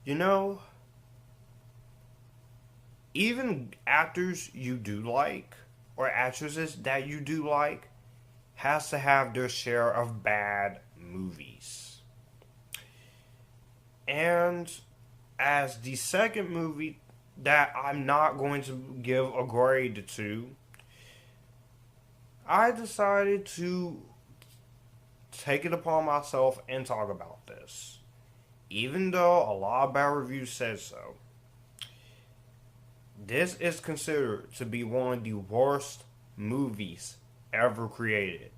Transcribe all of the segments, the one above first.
You know, even actors you do like or actresses that you do like has to have their share of bad movies. And as the second movie that I'm not going to give a grade to, I decided to take it upon myself and talk about this. Even though a lot of bad reviews said so. This is considered to be one of the worst movies ever created.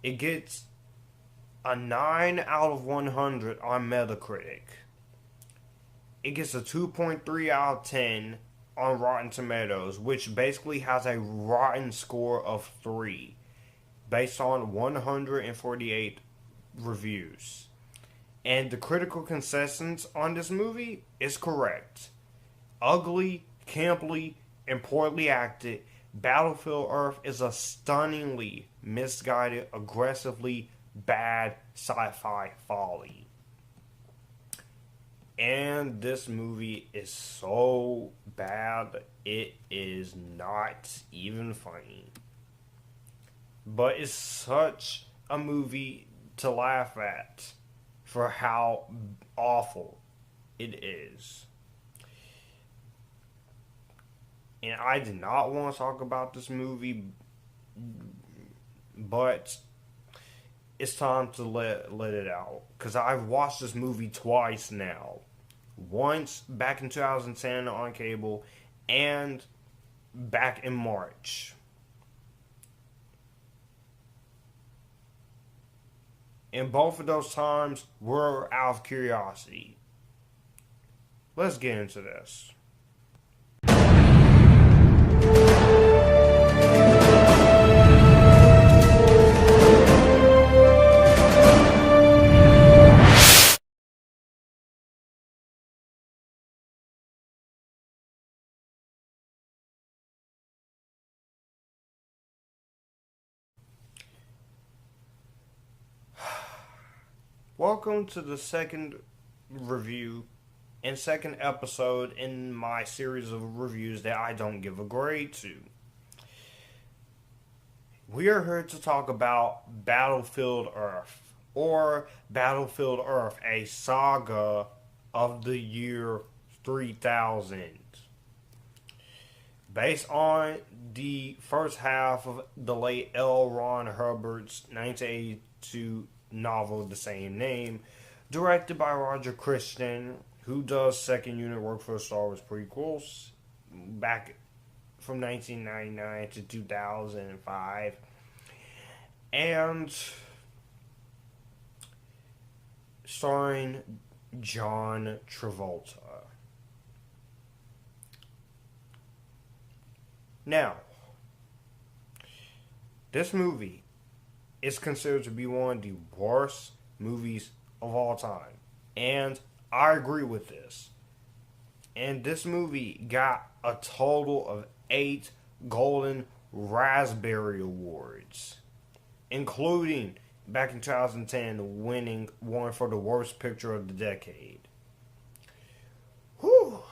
It gets a 9 out of 100 on Metacritic. It gets a 2.3 out of 10 on Rotten Tomatoes, which basically has a rotten score of 3 based on 148 reviews. And the critical consensus on this movie is correct. Ugly, camply, and poorly acted, Battlefield Earth is a stunningly misguided, aggressively bad sci-fi folly. And this movie is so bad, it is not even funny. But it's such a movie to laugh at for how awful it is. And I did not want to talk about this movie, but it's time to let it out. Because I've watched this movie twice now. Once back in 2010 on cable, and back in March. And both of those times were out of curiosity. Let's get into this. Welcome to the second review and second episode in my series of reviews that I don't give a grade to. We are here to talk about Battlefield Earth, or Battlefield Earth, a saga of the year 3000. Based on the first half of the late L. Ron Hubbard's 1982 novel of the same name, directed by Roger Christian, who does second unit work for Star Wars prequels back from 1999 to 2005, and starring John Travolta. Now, this movie is considered to be one of the worst movies of all time. And I agree with this. And this movie got a total of 8 Golden Raspberry Awards, including back in 2010 winning one for the worst picture of the decade. Whew.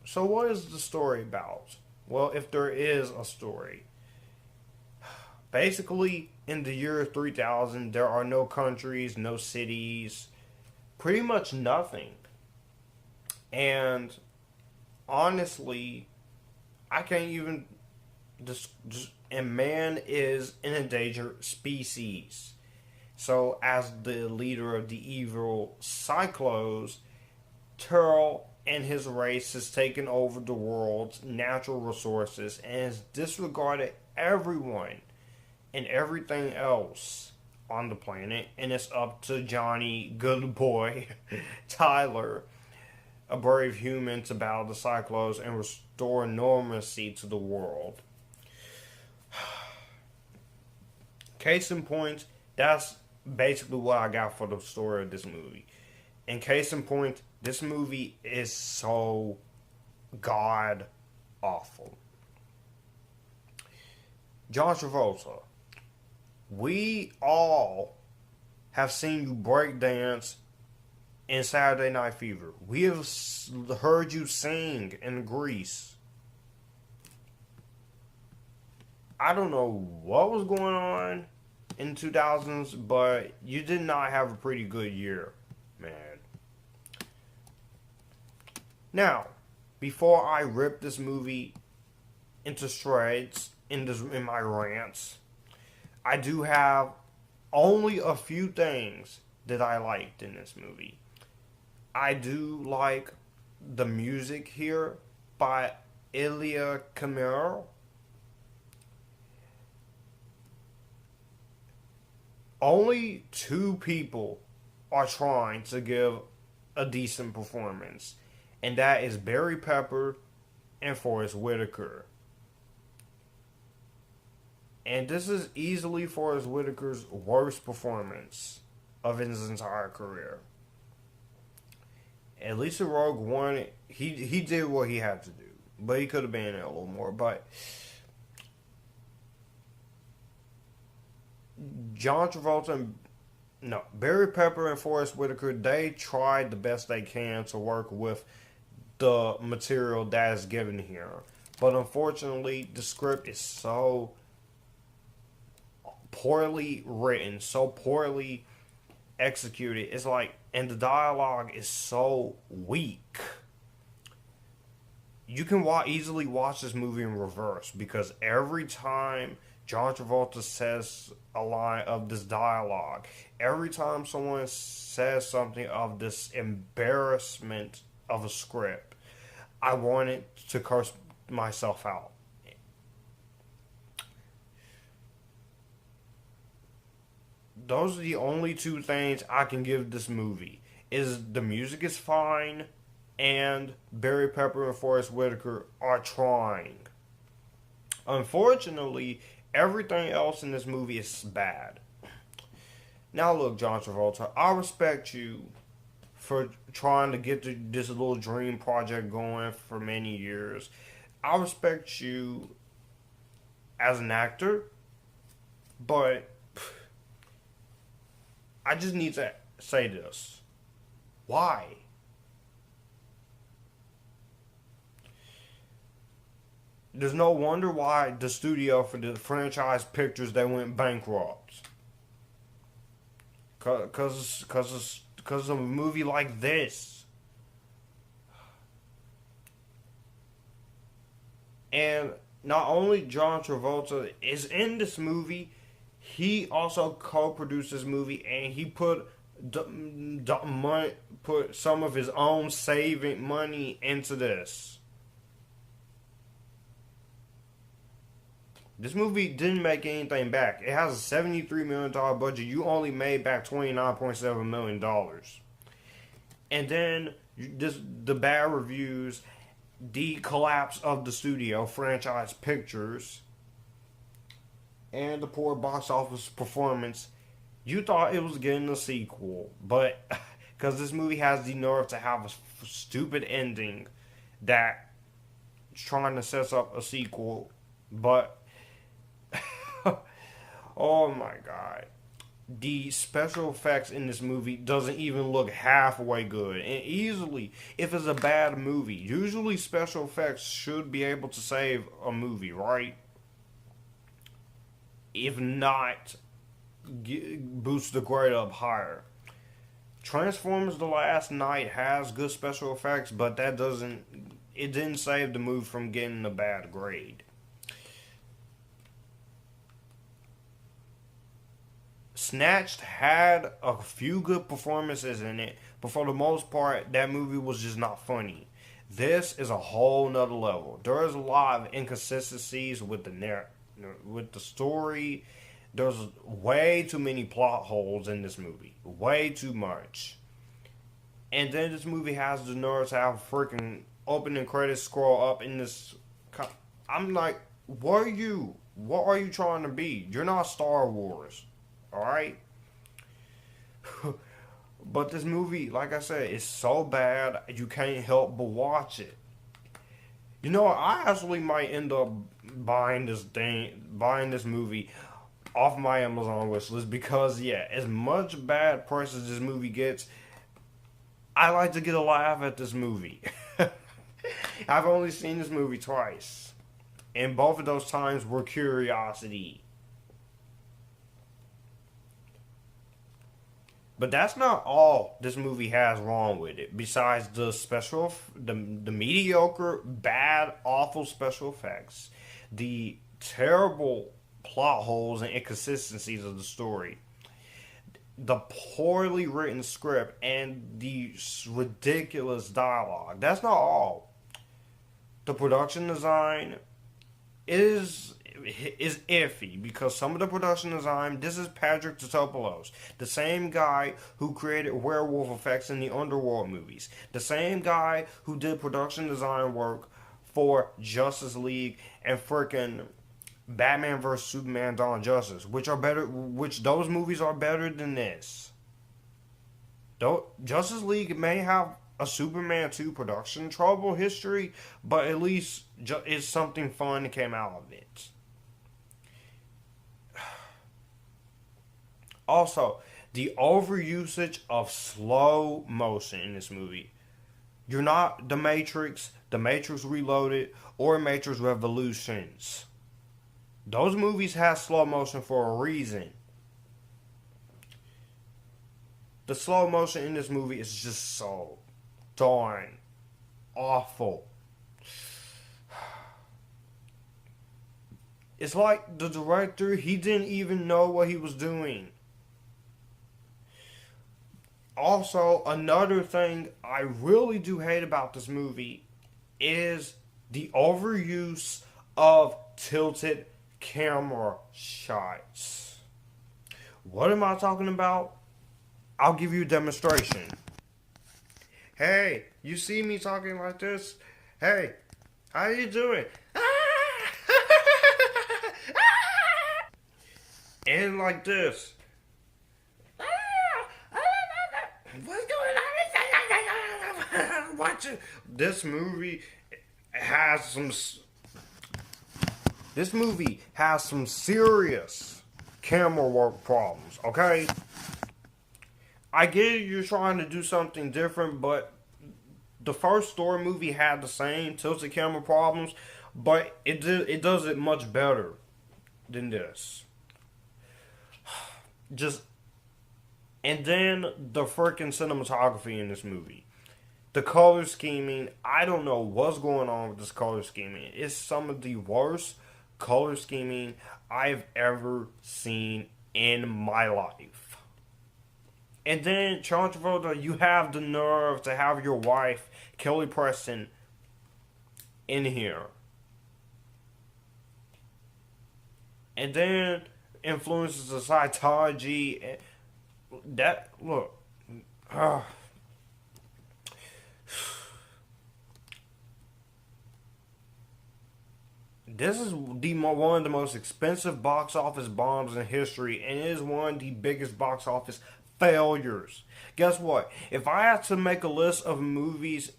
So what is the story about? Well, if there is a story. Basically, in the year 3000, there are no countries, no cities, pretty much nothing. And honestly, I can't even and man is an endangered species. So, as the leader of the evil Cyclos, Turl and his race has taken over the world's natural resources and has disregarded everyone and everything else on the planet. And it's up to Johnny, good boy, Tyler, a brave human, to battle the Cyclos and restore normalcy to the world. Case in point, that's basically what I got for the story of this movie. And case in point, this movie is so god awful. John Travolta. We all have seen you break dance in Saturday Night Fever. We have heard you sing in Grease. I don't know what was going on in 2000s, but you did not have a pretty good year, man. Now, before I rip this movie into shreds in my rants, I do have only a few things that I liked in this movie. I do like the music here by Elie Camero. Only two people are trying to give a decent performance, and that is Barry Pepper and Forest Whitaker. And this is easily Forest Whitaker's worst performance of his entire career. At least in Rogue One, he did what he had to do, but he could have been in it a little more. But John Travolta, Barry Pepper and Forest Whitaker, they tried the best they can to work with the material that is given here. But unfortunately, the script is so poorly written, so poorly executed. It's like, and the dialogue is so weak. You can easily watch this movie in reverse, because every time John Travolta says a line of this dialogue, every time someone says something of this embarrassment of a script, I wanted to curse myself out. Those are the only two things I can give this movie. Is the music is fine, and Barry Pepper and Forest Whitaker are trying. Unfortunately, everything else in this movie is bad. Now look, John Travolta, I respect you for trying to get this little dream project going for many years. I respect you as an actor, but I just need to say this. Why? There's no wonder why the studio for the franchise pictures, they went bankrupt. Cause of a movie like this. And not only John Travolta is in this movie, he also co-produced this movie, and he put some of his own saving money into this. This movie didn't make anything back. It has a $73 million budget. You only made back $29.7 million. And then the bad reviews, the collapse of the studio, franchise pictures, and the poor box office performance. You thought it was getting a sequel, but because this movie has the nerve to have a stupid ending that's trying to set up a sequel, but oh my god, the special effects in this movie doesn't even look halfway good. And easily, if it's a bad movie, usually special effects should be able to save a movie, right? If not, boost the grade up higher. Transformers: The Last Knight has good special effects, but it didn't save the movie from getting a bad grade. Snatched had a few good performances in it, but for the most part, that movie was just not funny. This is a whole nother level. There is a lot of inconsistencies with the story. There's way too many plot holes in this movie. Way too much. And then this movie has the nerve to have a freaking opening credits scroll up in this. I'm like, what are you? What are you trying to be? You're not Star Wars. Alright? But this movie, like I said, is so bad you can't help but watch it. You know, I actually might end up buying this movie off my Amazon wish list because, yeah, as much bad press as this movie gets, I like to get a laugh at this movie. I've only seen this movie twice, and both of those times were curiosity. But that's not all this movie has wrong with it. Besides the mediocre, bad, awful special effects, the terrible plot holes and inconsistencies of the story, the poorly written script, and the ridiculous dialogue. That's not all. The production design is iffy because some of the production design, this is Patrick Tatopoulos, the same guy who created werewolf effects in the Underworld movies, the same guy who did production design work for Justice League and frickin' Batman vs Superman: Dawn of Justice, which those movies are better than this. Though Justice League may have a Superman 2 production trouble history, but at least it's something fun that came out of it. Also, the overusage of slow motion in this movie. You're not The Matrix Reloaded, or Matrix Revolutions. Those movies have slow motion for a reason. The slow motion in this movie is just so darn awful. It's like the director, he didn't even know what he was doing. Also, another thing I really do hate about this movie is the overuse of tilted camera shots. What am I talking about? I'll give you a demonstration. Hey, you see me talking like this? Hey, how you doing? And like this. What's going on? Watch it. This movie has some serious camera work problems, okay? I get it, you're trying to do something different, but the first Thor movie had the same tilted camera problems, but it does it much better than this. And then the freaking cinematography in this movie. The color scheming, I don't know what's going on with this color scheming. It's some of the worst color scheming I've ever seen in my life. And then, Travolta, you have the nerve to have your wife, Kelly Preston, in here. And then, influences of Scientology. That, look. This is one of the most expensive box office bombs in history, and it is one of the biggest box office failures. Guess what? If I had to make a list of movies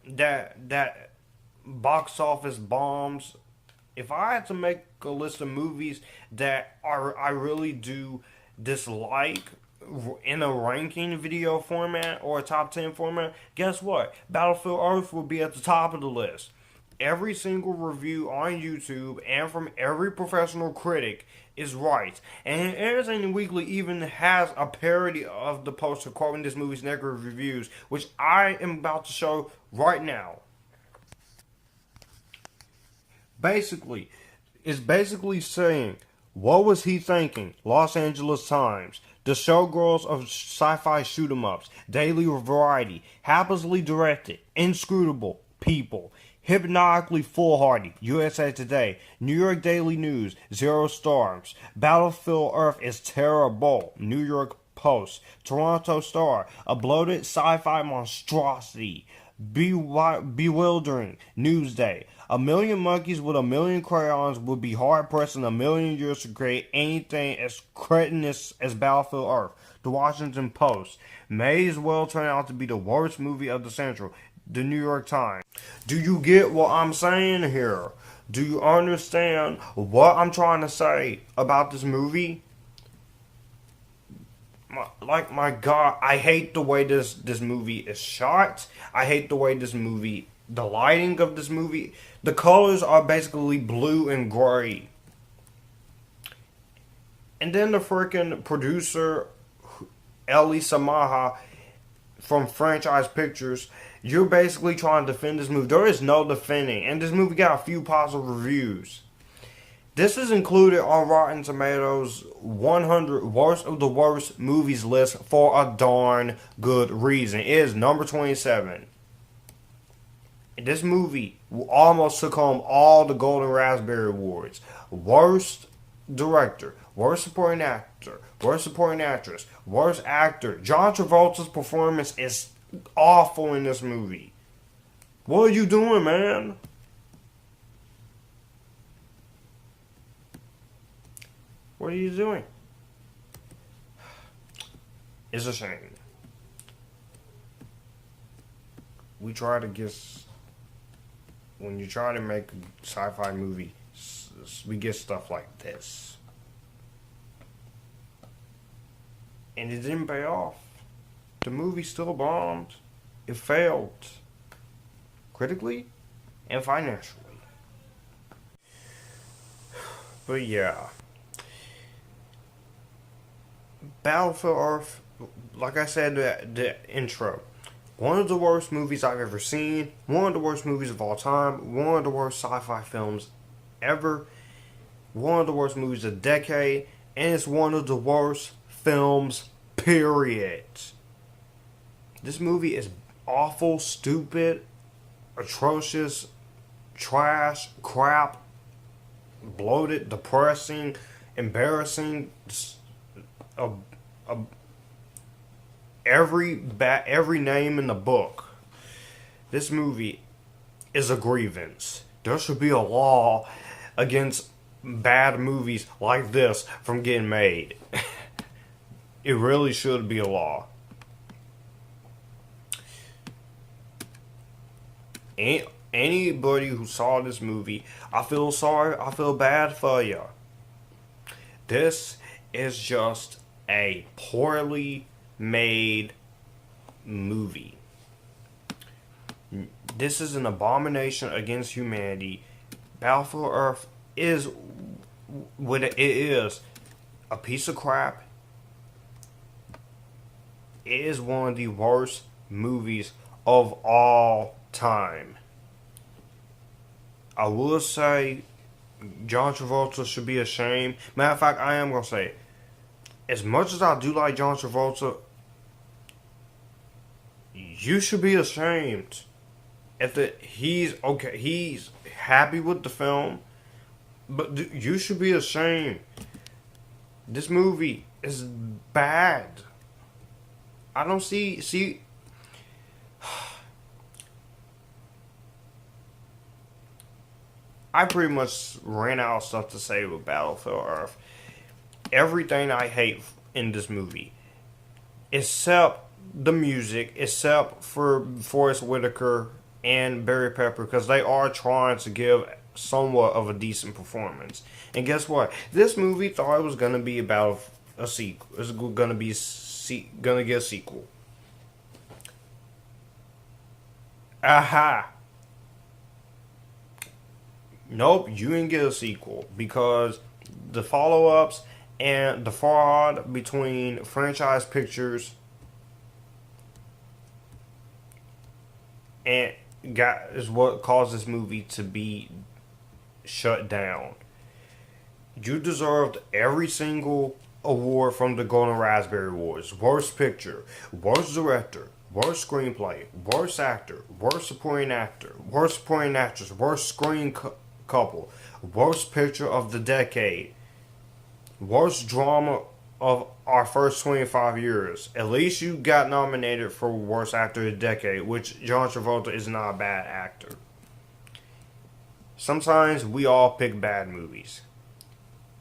that box office bombs, if I had to make a list of movies that I really do dislike in a ranking video format or a top 10 format, guess what? Battlefield Earth will be at the top of the list. Every single review on YouTube and from every professional critic is right. And Entertainment Weekly even has a parody of the poster quoting this movie's negative reviews, which I am about to show right now. It's basically saying, what was he thinking? Los Angeles Times. The showgirls of sci-fi shoot-em-ups. Daily Variety. Happily directed. Inscrutable. People. Hypnotically foolhardy. USA Today. New York Daily News. 0 stars. Battlefield Earth is terrible. New York Post. Toronto Star. A bloated sci-fi monstrosity. Bewildering. Newsday. A million monkeys with a million crayons would be hard-pressed in a million years to create anything as cretinous as Battlefield Earth. The Washington Post. May as well turn out to be the worst movie of the century. the New York Times. Do you get what I'm saying here? Do you understand what I'm trying to say about this movie? My God, I hate the way this movie is shot. I hate the way this movie, the lighting of this movie. The colors are basically blue and gray. And then the freaking producer, Elie Samaha, from Franchise Pictures, you're basically trying to defend this movie. There is no defending. And this movie got a few positive reviews. This is included on Rotten Tomatoes 100 worst of the worst movies list for a darn good reason. It is number 27. This movie almost took home all the Golden Raspberry Awards. Worst director, worst supporting actor, worst supporting actress, worst actor. John Travolta's performance is awful in this movie. What are you doing, man? What are you doing? It's a shame. We try to get... When you try to make a sci-fi movie, we get stuff like this. And it didn't pay off. The movie still bombed. It failed. Critically and financially. But yeah. Battlefield Earth, like I said in the intro, one of the worst movies I've ever seen, one of the worst movies of all time, one of the worst sci-fi films ever, one of the worst movies of the decade, and it's one of the worst films, period. This movie is awful, stupid, atrocious, trash, crap, bloated, depressing, embarrassing, every name in the book. This movie is a grievance. There should be a law against bad movies like this from getting made. It really should be a law. Anybody who saw this movie, I feel sorry, I feel bad for you. This is just a poorly made movie. This is an abomination against humanity. Battlefield Earth is what it is, a piece of crap. It is one of the worst movies of all time. I will say John Travolta should be ashamed. Matter of fact, I am going to say it. As much as I do like John Travolta, you should be ashamed. He's happy with the film, but you should be ashamed. This movie is bad. I don't see. I pretty much ran out of stuff to say with Battlefield Earth. Everything I hate in this movie, except the music, except for Forest Whitaker and Barry Pepper, because they are trying to give somewhat of a decent performance. And guess what? This movie thought it was gonna be about a sequel. It's gonna get a sequel. Aha. Nope, you didn't get a sequel because the follow-ups and the fraud between Franchise Pictures and is what caused this movie to be shut down. You deserved every single award from the Golden Raspberry Awards. Worst picture, worst director, worst screenplay, worst actor, worst supporting actor, worst supporting actress, worst screen couple, worst picture of the decade, worst drama of our first 25 years. At least you got nominated for worst actor of the decade, which John Travolta is not a bad actor. Sometimes we all pick bad movies.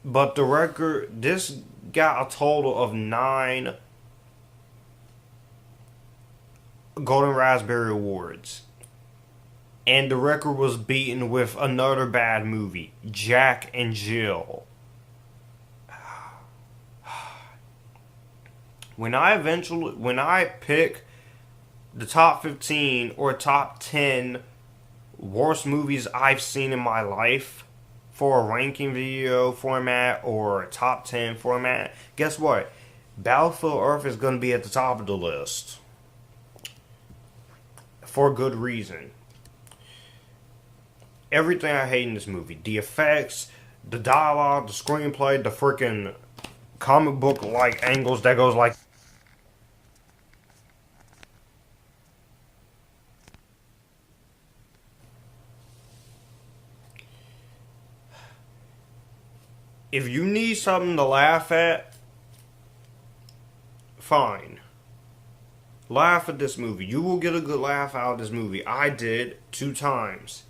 But the record, this got a total of 9 Golden Raspberry Awards. And the record was beaten with another bad movie, Jack and Jill. When I pick the top 15 or top 10 worst movies I've seen in my life for a ranking video format or a top 10 format, guess what? Battlefield Earth is going to be at the top of the list. For good reason. Everything I hate in this movie. The effects, the dialogue, the screenplay, the freaking comic book like angles that goes like if you need something to laugh at, fine. Laugh at this movie. You will get a good laugh out of this movie. I did 2 times.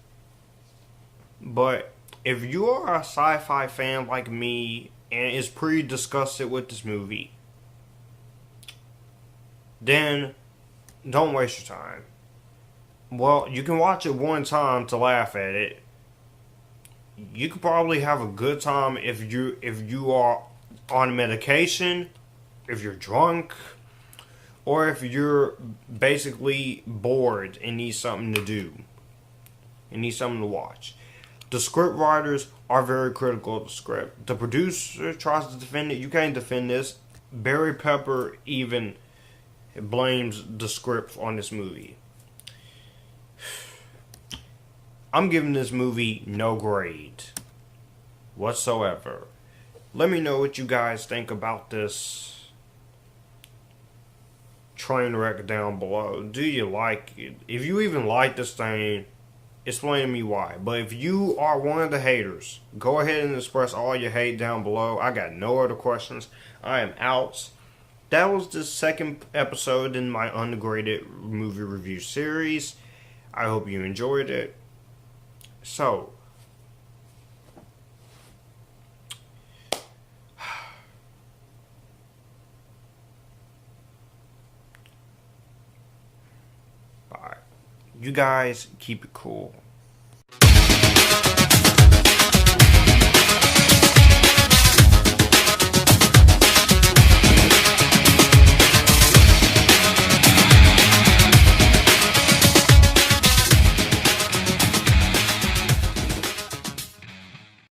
But if you are a sci-fi fan like me and is pretty disgusted with this movie, then don't waste your time. Well, you can watch it one time to laugh at it. You could probably have a good time if you are on medication, if you're drunk, or if you're basically bored and need something to do, and need something to watch. The script writers are very critical of the script. The producer tries to defend it. You can't defend this. Barry Pepper even blames the script on this movie. I'm giving this movie no grade whatsoever. Let me know what you guys think about this train wreck down below. Do you like it? If you even like this thing, explain to me why. But if you are one of the haters, go ahead and express all your hate down below. I got no other questions. I am out. That was the second episode in my ungraded movie review series. I hope you enjoyed it. So, bye. You guys keep it cool.